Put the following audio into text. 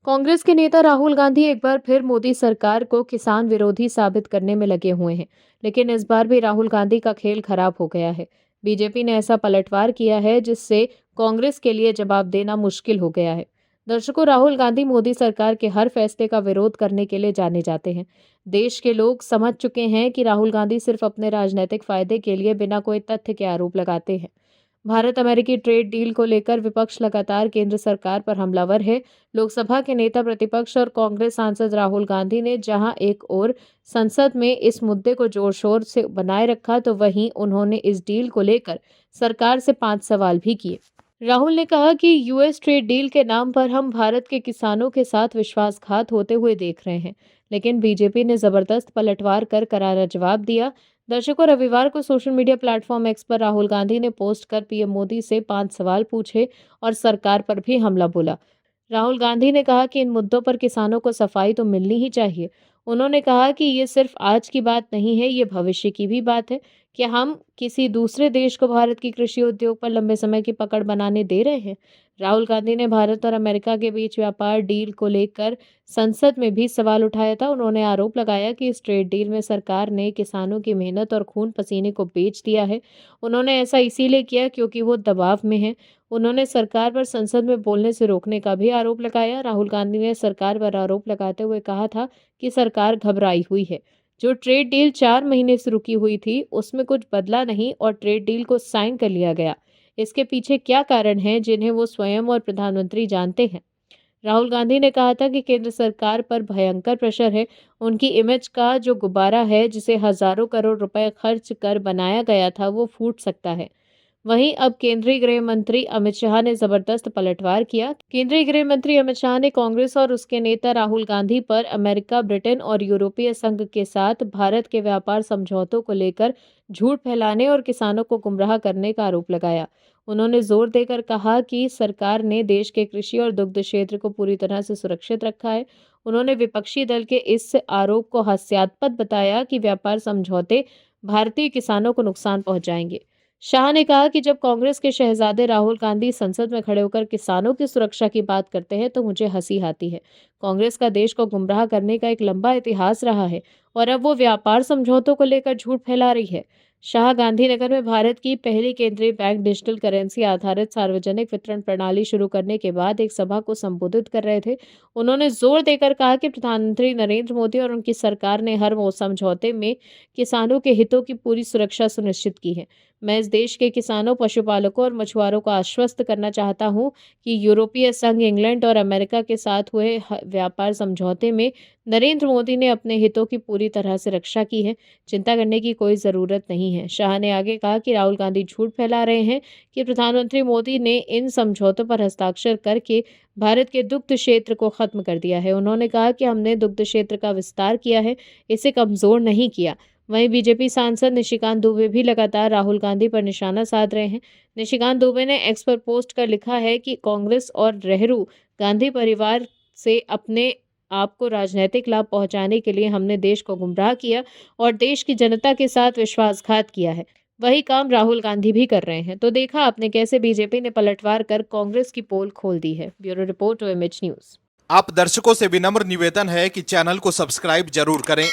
कांग्रेस के नेता राहुल गांधी एक बार फिर मोदी सरकार को किसान विरोधी साबित करने में लगे हुए हैं, लेकिन इस बार भी राहुल गांधी का खेल खराब हो गया है। बीजेपी ने ऐसा पलटवार किया है जिससे कांग्रेस के लिए जवाब देना मुश्किल हो गया है। दर्शकों, राहुल गांधी मोदी सरकार के हर फैसले का विरोध करने के लिए जाने जाते हैं। देश के लोग समझ चुके हैं कि राहुल गांधी सिर्फ अपने राजनीतिक फायदे के लिए बिना कोई तथ्य के आरोप लगाते हैं। भारत अमेरिकी ट्रेड डील को लेकर विपक्ष लगातार केंद्र सरकार पर हमलावर है। लोकसभा के नेता प्रतिपक्ष और कांग्रेस सांसद राहुल गांधी ने जहां एक ओर संसद में इस मुद्दे को जोर शोर से बनाए रखा, तो वहीं उन्होंने इस डील को लेकर सरकार से 5 सवाल भी किए। राहुल ने कहा कि यूएस ट्रेड डील के नाम पर हम भारत के किसानों के साथ विश्वासघात होते हुए देख रहे हैं, लेकिन बीजेपी ने जबरदस्त पलटवार कर करारा जवाब दिया। दर्शकों, रविवार को सोशल मीडिया प्लेटफॉर्म एक्स पर राहुल गांधी ने पोस्ट कर पीएम मोदी से 5 सवाल पूछे और सरकार पर भी हमला बोला। राहुल गांधी ने कहा कि इन मुद्दों पर किसानों को सफाई तो मिलनी ही चाहिए। उन्होंने कहा कि ये सिर्फ आज की बात नहीं है, ये भविष्य की भी बात है। क्या हम किसी दूसरे देश को भारत की कृषि उद्योग पर लंबे समय की पकड़ बनाने दे रहे हैं? राहुल गांधी ने भारत और अमेरिका के बीच व्यापार डील को लेकर संसद में भी सवाल उठाया था। उन्होंने आरोप लगाया कि इस ट्रेड डील में सरकार ने किसानों की मेहनत और खून पसीने को बेच दिया है। उन्होंने ऐसा इसीलिए किया क्योंकि वो दबाव में है। उन्होंने सरकार पर संसद में बोलने से रोकने का भी आरोप लगाया। राहुल गांधी ने सरकार पर आरोप लगाते हुए कहा था कि सरकार घबराई हुई है। जो ट्रेड डील 4 महीने से रुकी हुई थी, उसमें कुछ बदला नहीं और ट्रेड डील को साइन कर लिया गया। इसके पीछे क्या कारण हैं जिन्हें वो स्वयं और प्रधानमंत्री जानते हैं। राहुल गांधी ने कहा था कि केंद्र सरकार पर भयंकर प्रेशर है। उनकी इमेज का जो गुब्बारा है, जिसे हजारों करोड़ रुपए खर्च कर बनाया गया था, वो फूट सकता है। वहीं अब केंद्रीय गृह मंत्री अमित शाह ने जबरदस्त पलटवार किया। केंद्रीय गृह मंत्री अमित शाह ने कांग्रेस और उसके नेता राहुल गांधी पर अमेरिका, ब्रिटेन और यूरोपीय संघ के साथ भारत के व्यापार समझौतों को लेकर झूठ फैलाने और किसानों को गुमराह करने का आरोप लगाया। उन्होंने जोर देकर कहा कि सरकार ने देश के कृषि और दुग्ध क्षेत्र को पूरी तरह से सुरक्षित रखा है। उन्होंने विपक्षी दल के इस आरोप को हास्यास्पद बताया कि व्यापार समझौते भारतीय किसानों को नुकसान पहुंचाएंगे। शाह ने कहा कि जब कांग्रेस के शहजादे राहुल गांधी संसद में खड़े होकर किसानों की सुरक्षा की बात करते हैं तो मुझे हंसी आती है। कांग्रेस का देश को गुमराह करने का एक लंबा इतिहास रहा है और अब वो व्यापार समझौतों को लेकर झूठ फैला रही है। शाह गांधीनगर में भारत की पहली केंद्रीय बैंक डिजिटल करेंसी आधारित सार्वजनिक वितरण प्रणाली शुरू करने के बाद एक सभा को संबोधित कर रहे थे। उन्होंने जोर देकर कहा कि प्रधानमंत्री नरेंद्र मोदी और उनकी सरकार ने हर वो समझौते में किसानों के हितों की पूरी सुरक्षा सुनिश्चित की है। मैं इस देश के किसानों, पशुपालकों और मछुआरों को आश्वस्त करना चाहता हूं कि यूरोपीय संघ, इंग्लैंड और अमेरिका के साथ हुए व्यापार समझौते में नरेंद्र मोदी ने अपने हितों की पूरी तरह से रक्षा की है। चिंता करने की कोई ज़रूरत नहीं है। शाह ने आगे कहा कि राहुल गांधी झूठ फैला रहे हैं कि प्रधानमंत्री मोदी ने इन समझौतों पर हस्ताक्षर करके भारत के दुग्ध क्षेत्र को खत्म कर दिया है। उन्होंने कहा कि हमने दुग्ध क्षेत्र का विस्तार किया है, इसे कमज़ोर नहीं किया। वहीं बीजेपी सांसद निशिकांत दुबे भी लगातार राहुल गांधी पर निशाना साध रहे हैं। निशिकांत दुबे ने एक्स पर पोस्ट कर लिखा है कि कांग्रेस और नेहरू गांधी परिवार से अपने आप को राजनीतिक लाभ पहुंचाने के लिए हमने देश को गुमराह किया और देश की जनता के साथ विश्वासघात किया है। वही काम राहुल गांधी भी कर रहे हैं। तो देखा आपने कैसे बीजेपी ने पलटवार कर कांग्रेस की पोल खोल दी है। Bureau report, OMH news. आप दर्शकों से विनम्र निवेदन है कि चैनल को सब्सक्राइब जरूर करें